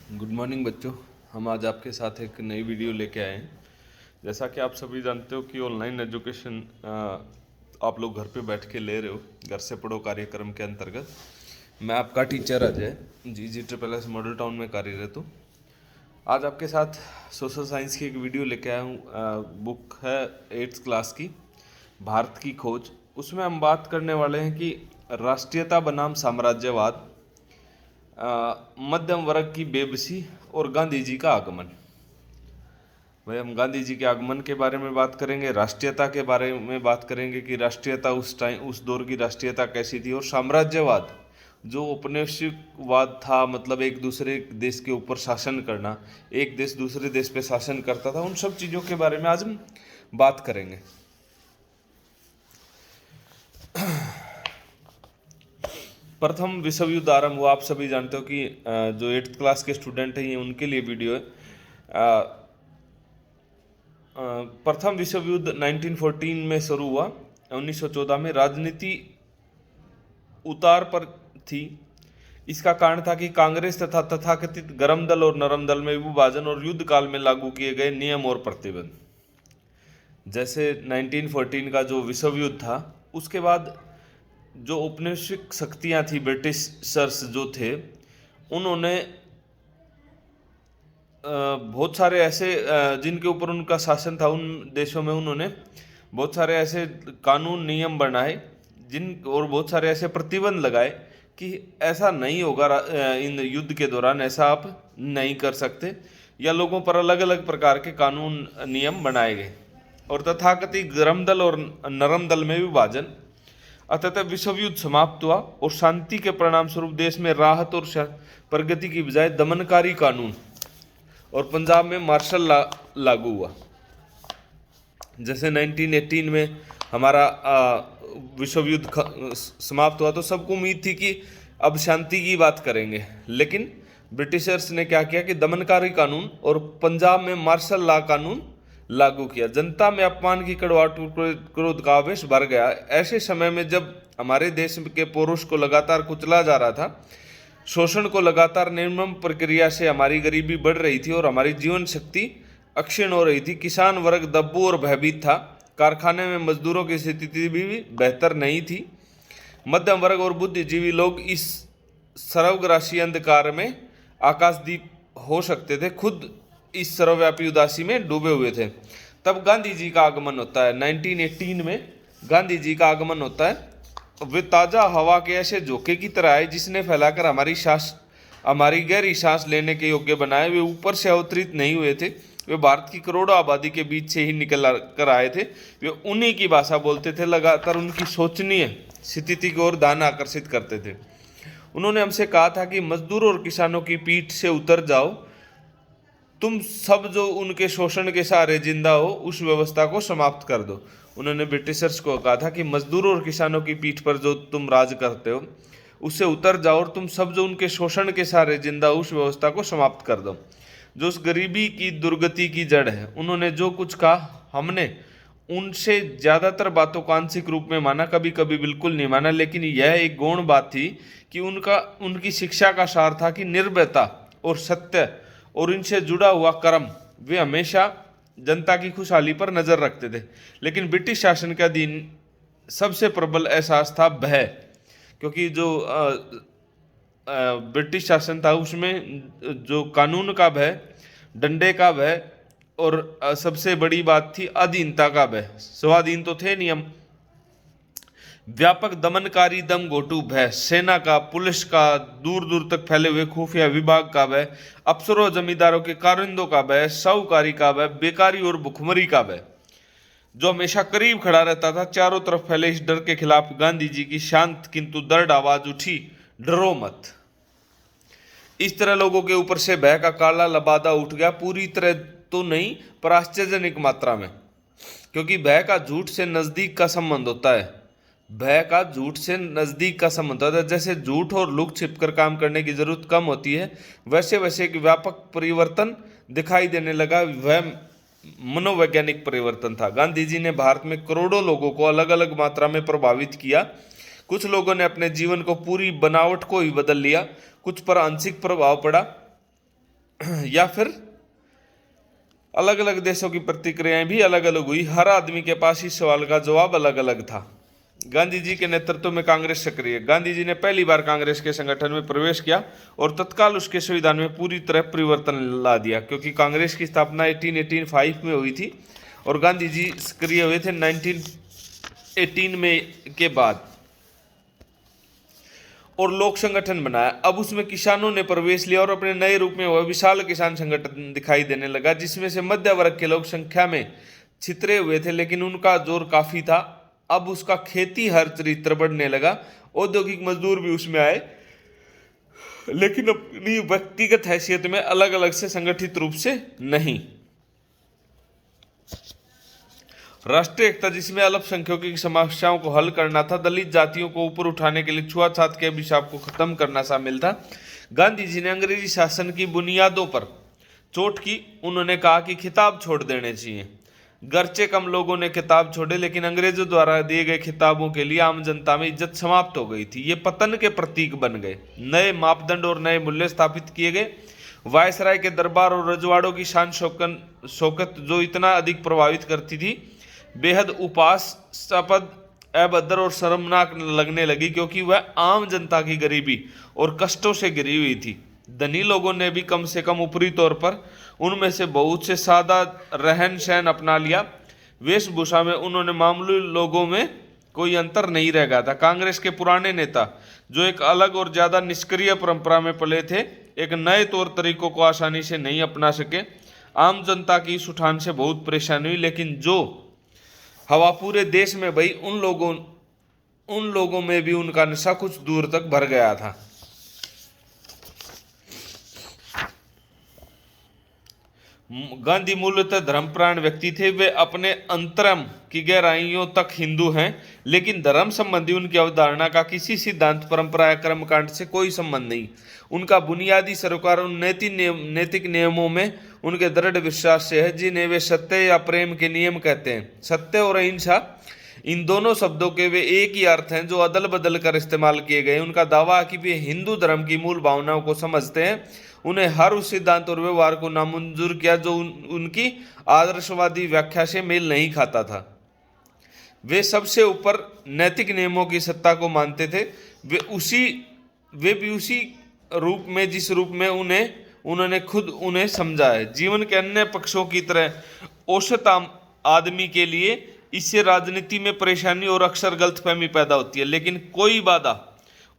Good morning बच्चों। हम आज आपके साथ एक नई वीडियो लेके आए हैं। जैसा कि आप सभी जानते हो कि ऑनलाइन एजुकेशन आप लोग घर पे बैठ के ले रहे हो, घर से पढ़ो कार्यक्रम के अंतर्गत। मैं आपका teacher Ajay GG SSS model town में कार्यरत हूँ। आज आपके साथ सोशल साइंस की एक वीडियो लेके आया हूँ। बुक है 8th क्लास की, भारत की खोज। उसमें हम बात करने वाले हैं कि राष्ट्रीयता बनाम साम्राज्यवाद, मध्यम वर्ग की बेबसी और गांधी जी का आगमन। भाई, हम गांधी जी के आगमन के बारे में बात करेंगे, राष्ट्रीयता के बारे में बात करेंगे कि राष्ट्रीयता उस दौर की राष्ट्रीयता कैसी थी, और साम्राज्यवाद जो औपनिवेशिकवाद था, मतलब एक दूसरे देश के ऊपर शासन करना, एक देश दूसरे देश पे शासन करता था, उन सब चीज़ों के बारे में आज हम बात करेंगे। प्रथम विश्व युद्ध आरंभ हुआ। आप सभी जानते हो कि जो 8th क्लास के स्टूडेंट हैं, ये उनके लिए वीडियो है। प्रथम विश्व युद्ध 1914 में शुरू हुआ। 1914 में राजनीति उतार पर थी। इसका कारण था कि कांग्रेस तथा तथाकथित गर्म दल और नरम दल में विभाजन और युद्ध काल में लागू किए गए नियम और प्रतिबंध। जैसे 1914 का जो विश्व युद्ध था, उसके बाद जो औपनिवेशिक शक्तियां थी, ब्रिटिशर्स जो थे, उन्होंने बहुत सारे ऐसे जिनके ऊपर उनका शासन था, उन देशों में उन्होंने बहुत सारे ऐसे कानून नियम बनाए और बहुत सारे ऐसे प्रतिबंध लगाए कि ऐसा नहीं होगा, इन युद्ध के दौरान ऐसा आप नहीं कर सकते, या लोगों पर अलग अलग प्रकार के कानून नियम बनाए गए। और तथाकथित गर्म दल और नरम दल में विभाजन। अतः विश्व युद्ध समाप्त हुआ और शांति के परिणाम स्वरूप देश में राहत और प्रगति की बजाय दमनकारी कानून और पंजाब में मार्शल लागू हुआ। जैसे 1918 में हमारा विश्व युद्ध समाप्त हुआ, तो सबको उम्मीद थी कि अब शांति की बात करेंगे, लेकिन ब्रिटिशर्स ने क्या किया कि दमनकारी कानून और पंजाब में मार्शल लॉ कानून लागू किया। जनता में अपमान की कड़वाहट और क्रोध का आवेश भर गया। ऐसे समय में जब हमारे देश के पुरुष को लगातार कुचला जा रहा था, शोषण को लगातार निर्मम प्रक्रिया से हमारी गरीबी बढ़ रही थी और हमारी जीवन शक्ति अक्षीण हो रही थी, किसान वर्ग दब्बू और भयभीत था, कारखाने में मजदूरों की स्थिति भी बेहतर नहीं थी। मध्यम वर्ग और बुद्धिजीवी लोग इस सर्वग्रासी अंधकार में आकाशदीप हो सकते थे, खुद इस सर्वव्यापी उदासी में डूबे हुए थे। तब गांधी जी का आगमन होता है। 1918 में गांधी जी का आगमन होता है। वे ताज़ा हवा के ऐसे झोंके की तरह आए जिसने फैलाकर हमारी गहरी सांस लेने के योग्य बनाए। वे ऊपर से अवतरित नहीं हुए थे, वे भारत की करोड़ों आबादी के बीच से ही निकल कर आए थे। वे उन्हीं की भाषा बोलते थे, लगातार उनकी शोचनीय स्थिति की ओर ध्यान आकर्षित करते थे। उन्होंने हमसे कहा था कि मजदूरों और किसानों की पीठ से उतर जाओ, तुम सब जो उनके शोषण के सहारे जिंदा हो, उस व्यवस्था को समाप्त कर दो। उन्होंने ब्रिटिशर्स को कहा था कि मजदूरों और किसानों की पीठ पर जो तुम राज करते हो, उससे उतर जाओ और तुम सब जो उनके शोषण के सहारे जिंदा हो, उस व्यवस्था को समाप्त कर दो, जो उस गरीबी की दुर्गति की जड़ है। उन्होंने जो कुछ कहा, हमने उनसे ज़्यादातर बातों को आंशिक रूप में माना, कभी कभी बिल्कुल नहीं माना, लेकिन यह एक गौण बात थी कि उनकी शिक्षा का सार था कि निर्भयता और सत्य और इनसे जुड़ा हुआ कर्म। वे हमेशा जनता की खुशहाली पर नजर रखते थे। लेकिन ब्रिटिश शासन के अधीन सबसे प्रबल एहसास था भय, क्योंकि जो ब्रिटिश शासन था उसमें जो कानून का भय, डंडे का भय और सबसे बड़ी बात थी अधीनता का भय। स्वाधीन तो थे नियम, व्यापक दमनकारी दम घोटू भय, सेना का, पुलिस का, दूर दूर तक फैले हुए खुफिया विभाग का भय, अफसरों जमींदारों के कारिंदों का भय, साहूकारी का भय, बेकारी और भुखमरी का भय, जो हमेशा करीब खड़ा रहता था। चारों तरफ फैले इस डर के खिलाफ गांधी जी की शांत किंतु दृढ़ आवाज उठी, डरो मत। इस तरह लोगों के ऊपर से भय का काला लबादा उठ गया, पूरी तरह तो नहीं पर आश्चर्यजनक मात्रा में, क्योंकि भय का झूठ से नजदीक का संबंध होता है। भय का झूठ से नजदीक का संबंध होता है। जैसे झूठ और लुक छिपकर काम करने की जरूरत कम होती है, वैसे वैसे एक व्यापक परिवर्तन दिखाई देने लगा। वह मनोवैज्ञानिक परिवर्तन था। गांधी जी ने भारत में करोड़ों लोगों को अलग अलग मात्रा में प्रभावित किया। कुछ लोगों ने अपने जीवन को पूरी बनावट को ही बदल लिया, कुछ पर आंशिक प्रभाव पड़ा। या फिर अलग अलग देशों की प्रतिक्रियाएं भी अलग अलग हुई। हर आदमी के पास इस सवाल का जवाब अलग अलग था। गांधी जी के नेतृत्व में कांग्रेस सक्रिय। गांधी जी ने पहली बार कांग्रेस के संगठन में प्रवेश किया और तत्काल उसके संविधान में पूरी तरह परिवर्तन ला दिया, क्योंकि कांग्रेस की स्थापना 1885 में हुई थी और गांधी जी सक्रिय हुए थे 1918 में के बाद, और लोक संगठन बनाया। अब उसमें किसानों ने प्रवेश लिया और अपने नए रूप में वह विशाल किसान संगठन दिखाई देने लगा, जिसमें से मध्य वर्ग के लोग संख्या में छितरे हुए थे, लेकिन उनका जोर काफी था। अब उसका खेती हर चरित्र बढ़ने लगा। औद्योगिक मजदूर भी उसमें आए, लेकिन अपनी व्यक्तिगत हैसियत में अलग अलग से संगठित रूप से नहीं। राष्ट्रीय एकता, जिसमें अल्पसंख्यकों की समस्याओं को हल करना था, दलित जातियों को ऊपर उठाने के लिए छुआछूत के अभिशाप को खत्म करना शामिल था। गांधी जी ने अंग्रेजी शासन की बुनियादों पर चोट की। उन्होंने कहा कि खिताब छोड़ देने चाहिए। गरचे कम लोगों ने खिताब छोड़े, लेकिन अंग्रेजों द्वारा दिए गए खिताबों के लिए आम जनता में इज्जत समाप्त हो गई थी। ये पतन के प्रतीक बन गए। नए मापदंड और नए मूल्य स्थापित किए गए। वायसराय के दरबार और रजवाड़ों की शान शौकत जो इतना अधिक प्रभावित करती थी, बेहद उपासपद, अभद्र और शर्मनाक लगने लगी, क्योंकि वह आम जनता की गरीबी और कष्टों से घिरी हुई थी। धनी लोगों ने भी कम से कम ऊपरी तौर पर उनमें से बहुत से सादा रहन सहन अपना लिया। वेशभूषा में उन्होंने मामूली लोगों में कोई अंतर नहीं रह गया था। कांग्रेस के पुराने नेता, जो एक अलग और ज्यादा निष्क्रिय परंपरा में पले थे, एक नए तौर तरीकों को आसानी से नहीं अपना सके। आम जनता की इस उठान से बहुत परेशानी हुई, लेकिन जो हवा पूरे देश में बही, उन लोगों में भी उनका नशा कुछ दूर तक भर गया था। गांधी मूलतः धर्मप्राण व्यक्ति थे। वे अपने अंतरम की गहराइयों तक हिंदू हैं, लेकिन धर्म संबंधी उनकी अवधारणा का किसी सिद्धांत, परंपरा या कर्मकांड से कोई संबंध नहीं। उनका बुनियादी सरोकार उन नैतिक नियमों में उनके दृढ़ विश्वास से है, जिन्हें वे सत्य या प्रेम के नियम कहते हैं। सत्य और अहिंसा, इन दोनों शब्दों के वे एक ही अर्थ हैं, जो अदल बदल कर इस्तेमाल किए गए। उनका दावा है कि वे हिंदू धर्म की मूल भावनाओं को समझते हैं। उन्हें हर उस सिद्धांत और व्यवहार को नामंजूर किया जो उनकी आदर्शवादी व्याख्या से मेल नहीं खाता था। वे सबसे ऊपर नैतिक नियमों की सत्ता को मानते थे। वे भी उसी रूप में जिस रूप में उन्होंने खुद उन्हें समझा है। जीवन के अन्य पक्षों की तरह औसत आदमी के लिए इससे राजनीति में परेशानी और अक्सर गलतफहमी पैदा होती है, लेकिन कोई बाधा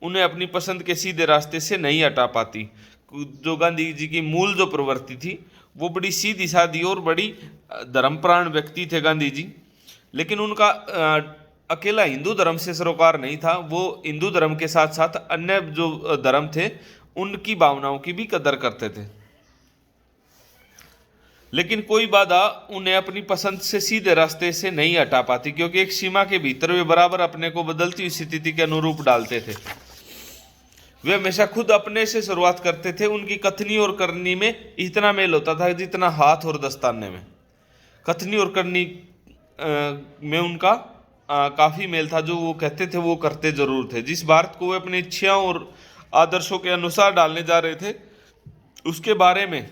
उन्हें अपनी पसंद के सीधे रास्ते से नहीं हटा पाती। जो गांधी जी की मूल जो प्रवृत्ति थी, वो बड़ी सीधी सादी और बड़ी धर्मप्राण व्यक्ति थे गांधी जी, लेकिन उनका अकेला हिंदू धर्म से सरोकार नहीं था। वो हिंदू धर्म के साथ साथ अन्य जो धर्म थे, उनकी भावनाओं की भी कदर करते थे, लेकिन कोई बाधा उन्हें अपनी पसंद से सीधे रास्ते से नहीं हटा पाती, क्योंकि एक सीमा के भीतर वे बराबर अपने को बदलती हुई स्थिति के अनुरूप डालते थे। वे हमेशा खुद अपने से शुरुआत करते थे। उनकी कथनी और करनी में इतना मेल होता था जितना हाथ और दस्ताने में। कथनी और करनी में उनका काफी मेल था। जो वो कहते थे वो करते जरूर थे। जिस भारत को वे अपनी इच्छाओं और आदर्शों के अनुसार डालने जा रहे थे, उसके बारे में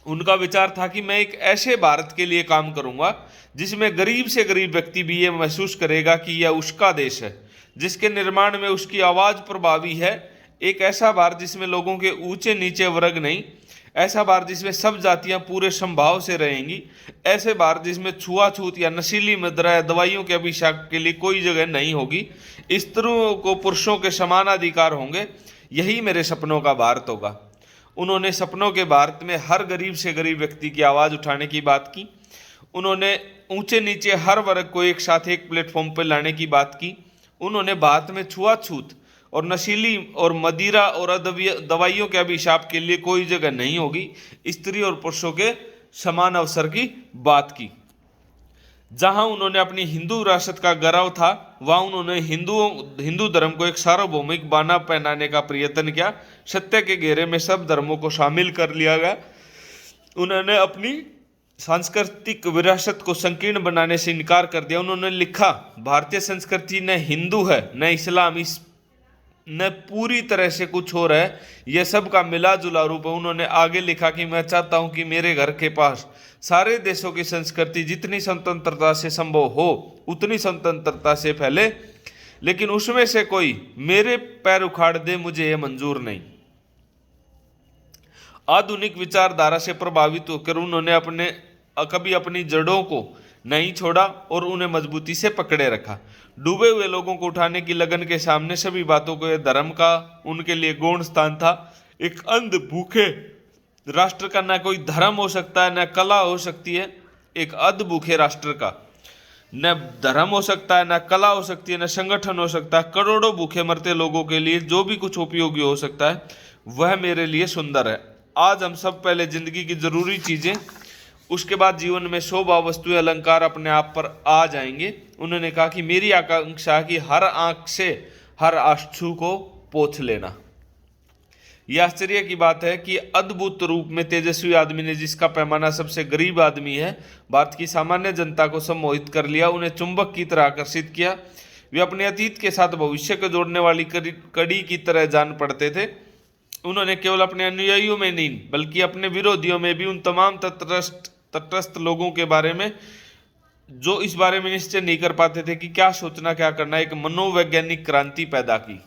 उनका विचार था कि मैं एक ऐसे भारत के लिए काम करूंगा जिसमें गरीब से गरीब व्यक्ति भी ये महसूस करेगा कि यह उसका देश है, जिसके निर्माण में उसकी आवाज प्रभावी है। एक ऐसा भारत जिसमें लोगों के ऊंचे नीचे वर्ग नहीं, ऐसा भारत जिसमें सब जातियां पूरे संभाव से रहेंगी, ऐसे भारत जिसमें छुआछूत या नशीली मदिरा या दवाइयों के अभिशाप के लिए कोई जगह नहीं होगी, स्त्रियों को पुरुषों के समान अधिकार होंगे। यही मेरे सपनों का भारत होगा। उन्होंने सपनों के भारत में हर गरीब से गरीब व्यक्ति की आवाज उठाने की बात की। उन्होंने ऊंचे नीचे हर वर्ग को एक साथ एक प्लेटफॉर्म पर लाने की बात की। उन्होंने भारत में छुआछूत और नशीली और मदिरा और दवाइयों के अभिशाप के लिए कोई जगह नहीं होगी, स्त्री और पुरुषों के समान अवसर की बात की। जहां उन्होंने अपनी हिंदू विरासत का गर्व था, वहां उन्होंने हिंदू धर्म को एक सार्वभौमिक बाना पहनाने का प्रयत्न किया। सत्य के घेरे में सब धर्मों को शामिल कर लिया गया। उन्होंने अपनी सांस्कृतिक विरासत को संकीर्ण बनाने से इनकार कर दिया। उन्होंने लिखा, भारतीय संस्कृति न हिंदू है न इस्लाम, न पूरी तरह से कुछ हो रहा है, यह सब का मिला जुला रूप है। उन्होंने आगे लिखा कि मैं चाहता हूं कि मेरे घर के पास सारे देशों की संस्कृति जितनी स्वतंत्रता से संभव हो उतनी स्वतंत्रता से फैले, लेकिन उसमें से कोई मेरे पैर उखाड़ दे, मुझे यह मंजूर नहीं। आधुनिक विचारधारा से प्रभावित होकर उन्होंने कभी अपनी जड़ों को नहीं छोड़ा और उन्हें मजबूती से पकड़े रखा। डूबे हुए लोगों को उठाने की लगन के सामने सभी बातों को धर्म का उनके लिए गौण स्थान था। एक अंध भूखे राष्ट्र का न कोई धर्म हो सकता है, न कला हो सकती है। एक अंध भूखे राष्ट्र का न धर्म हो सकता है, न कला हो सकती है, न संगठन हो सकता है। करोड़ों भूखे मरते लोगों के लिए जो भी कुछ उपयोगी हो सकता है वह मेरे लिए सुंदर है। आज हम सब पहले जिंदगी की जरूरी चीजें, उसके बाद जीवन में शोभा वस्तुएं अलंकार अपने आप पर आ जाएंगे। उन्होंने कहा कि मेरी आकांक्षा की हर आंख से हर आंसू को पोंछ लेना। यह आश्चर्य की बात है कि अद्भुत रूप में तेजस्वी आदमी ने, जिसका पैमाना सबसे गरीब आदमी है, भारत की सामान्य जनता को सम्मोहित कर लिया, उन्हें चुंबक की तरह आकर्षित किया। वे अपने अतीत के साथ भविष्य को जोड़ने वाली कड़ी की तरह जान पड़ते थे। उन्होंने केवल अपने अनुयायियों में नहीं बल्कि अपने विरोधियों में भी उन तमाम तटस्थ लोगों के बारे में जो इस बारे में निश्चय नहीं कर पाते थे कि क्या सोचना क्या करना, एक मनोवैज्ञानिक क्रांति पैदा की।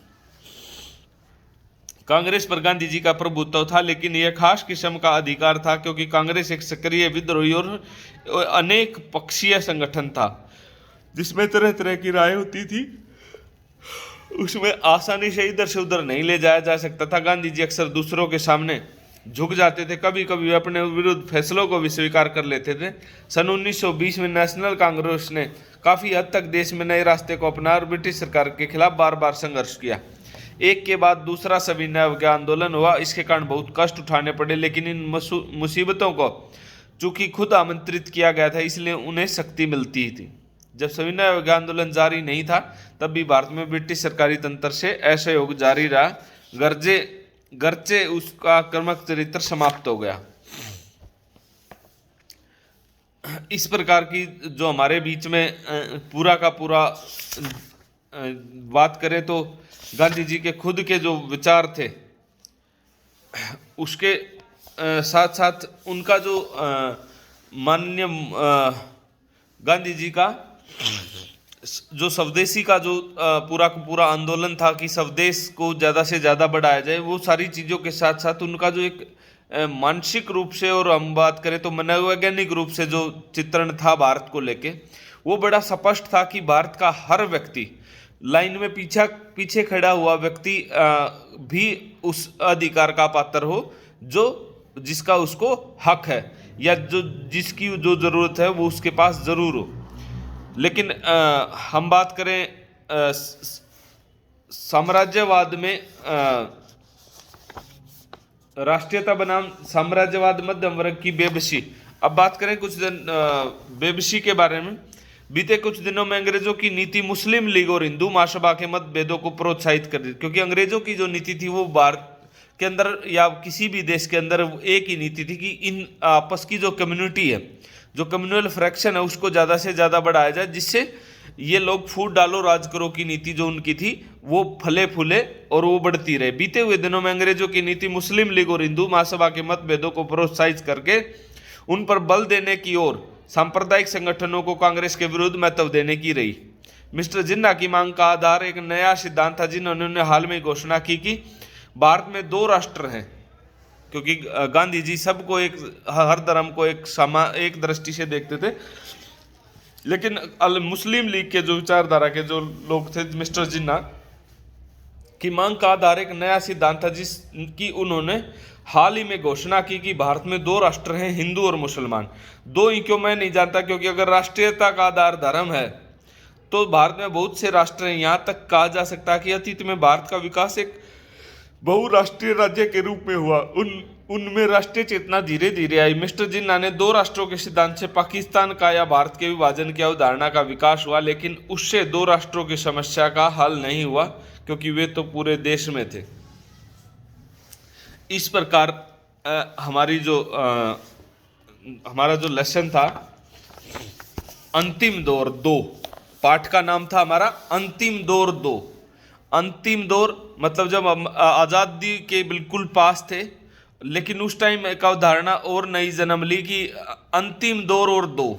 कांग्रेस पर गांधी जी का प्रभुत्व था, लेकिन यह खास किस्म का अधिकार था क्योंकि कांग्रेस एक सक्रिय विद्रोही और अनेक पक्षीय संगठन था जिसमें तरह तरह की राय होती थी। उसमें आसानी से इधर से उधर नहीं ले जाया जा सकता था। गांधी जी अक्सर दूसरों के सामने झुक जाते थे, कभी कभी वे अपने विरुद्ध फैसलों को भी स्वीकार कर लेते थे। सन 1920 में नेशनल कांग्रेस ने काफी हद तक देश में नए रास्ते को अपनाया और ब्रिटिश सरकार के खिलाफ बार बार संघर्ष किया। एक के बाद दूसरा सविनय अवज्ञा आंदोलन हुआ। इसके कारण बहुत कष्ट उठाने पड़े, लेकिन इन मुसीबतों को चूंकि खुद आमंत्रित किया गया था इसलिए उन्हें शक्ति मिलती थी। जब सविनय अवज्ञा आंदोलन जारी नहीं था तब भी भारत में ब्रिटिश सरकारी तंत्र से असहयोग जारी रहा, गरचे उसका कर्मक चरित्र समाप्त हो गया। इस प्रकार की जो हमारे बीच में पूरा का पूरा बात करें तो गांधी जी के खुद के जो विचार थे उसके साथ साथ उनका जो माननीय गांधी जी का जो स्वदेशी का जो पूरा का पूरा आंदोलन था कि स्वदेश को ज़्यादा से ज़्यादा बढ़ाया जाए, वो सारी चीज़ों के साथ साथ उनका जो एक मानसिक रूप से और हम बात करें तो मनोवैज्ञानिक रूप से जो चित्रण था भारत को लेके, वो बड़ा स्पष्ट था कि भारत का हर व्यक्ति, लाइन में पीछे खड़ा हुआ व्यक्ति भी उस अधिकार का पात्र हो जिसका उसको हक है या जिसकी जो ज़रूरत है वो उसके पास ज़रूर हो। लेकिन हम बात करें साम्राज्यवाद में राष्ट्रीयता बनाम साम्राज्यवाद मध्यम वर्ग की बेबसी। अब बात करें कुछ दिन बेबसी के बारे में। बीते कुछ दिनों में अंग्रेजों की नीति मुस्लिम लीग और हिंदू महासभा के मतभेदों को प्रोत्साहित कर दी, क्योंकि अंग्रेजों की जो नीति थी वो भारत के अंदर या किसी भी देश के अंदर एक ही नीति थी कि इन आपस की जो कम्युनिटी है, जो कम्युनल फ्रैक्शन है, उसको ज़्यादा से ज़्यादा बढ़ाया जाए, जिससे ये लोग फूट डालो राज करो की नीति जो उनकी थी वो फले फूले और वो बढ़ती रहे। बीते हुए दिनों में अंग्रेजों की नीति मुस्लिम लीग और हिंदू महासभा के मतभेदों को प्रोत्साहित करके उन पर बल देने की ओर सांप्रदायिक संगठनों को कांग्रेस के विरुद्ध महत्व देने की रही। मिस्टर जिन्ना की मांग का आधार एक नया सिद्धांत था जिन्होंने हाल में घोषणा की कि भारत में 2 राष्ट्र हैं, क्योंकि गांधी जी सबको हर धर्म को एक दृष्टि से देखते थे। लेकिन मुस्लिम लीग के जो विचारधारा के जो लोग थे, मिस्टर जिन्ना की मांग का आधार एक नया सिद्धांत था जिसकी उन्होंने हाल ही में घोषणा की कि भारत में 2 राष्ट्र हैं, हिंदू और मुसलमान। 2 ही क्यों मैं नहीं जानता, क्योंकि अगर राष्ट्रीयता का आधार धर्म है तो भारत में बहुत से राष्ट्र हैं। यहाँ तक कहा जा सकता है कि अतीत में भारत का विकास एक बहुराष्ट्रीय राज्य के रूप में हुआ, उनमें राष्ट्रीय चेतना धीरे धीरे आई। मिस्टर जिन्ना ने 2 राष्ट्रों के सिद्धांत से पाकिस्तान का या भारत के विभाजन की अवधारणा का विकास हुआ, लेकिन उससे 2 राष्ट्रों की समस्या का हल नहीं हुआ, क्योंकि वे तो पूरे देश में थे। इस प्रकार हमारा जो लेसन था अंतिम दौर 2, पाठ का नाम था हमारा अंतिम दौर 2। अंतिम दौर मतलब जब हम आज़ादी के बिल्कुल पास थे, लेकिन उस टाइम एक अवधारणा और नई जन्म ली कि अंतिम दौर और दो,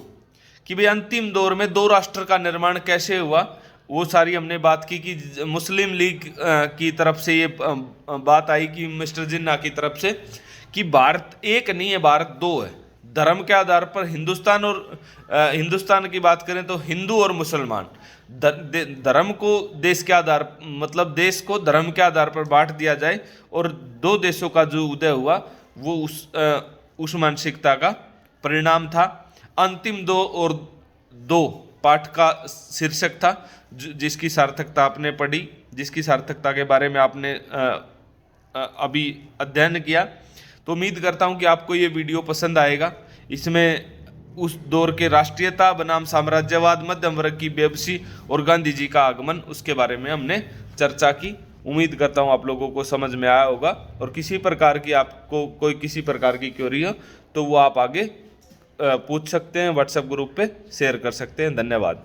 कि भाई अंतिम दौर में दो राष्ट्र का निर्माण कैसे हुआ, वो सारी हमने बात की कि मुस्लिम लीग की तरफ से ये बात आई कि मिस्टर जिन्ना की तरफ से कि भारत एक नहीं है, भारत दो है। धर्म के आधार पर हिंदुस्तान और हिंदुस्तान की बात करें तो हिंदू और मुसलमान, धर्म को देश के आधार मतलब देश को धर्म के आधार पर बांट दिया जाए, और दो देशों का जो उदय हुआ वो उस मानसिकता का परिणाम था। अंतिम दो और दो पाठ का शीर्षक था, जिसकी सार्थकता आपने पढ़ी, जिसकी सार्थकता के बारे में आपने अभी अध्ययन किया। तो उम्मीद करता हूं कि आपको ये वीडियो पसंद आएगा। इसमें उस दौर के राष्ट्रीयता बनाम साम्राज्यवाद, मध्यम वर्ग की बेबसी और गांधी जी का आगमन, उसके बारे में हमने चर्चा की। उम्मीद करता हूं आप लोगों को समझ में आया होगा, और किसी प्रकार की आपको कोई किसी प्रकार की क्वेरी हो तो वो आप आगे पूछ सकते हैं, व्हाट्सएप ग्रुप पे शेयर कर सकते हैं। धन्यवाद।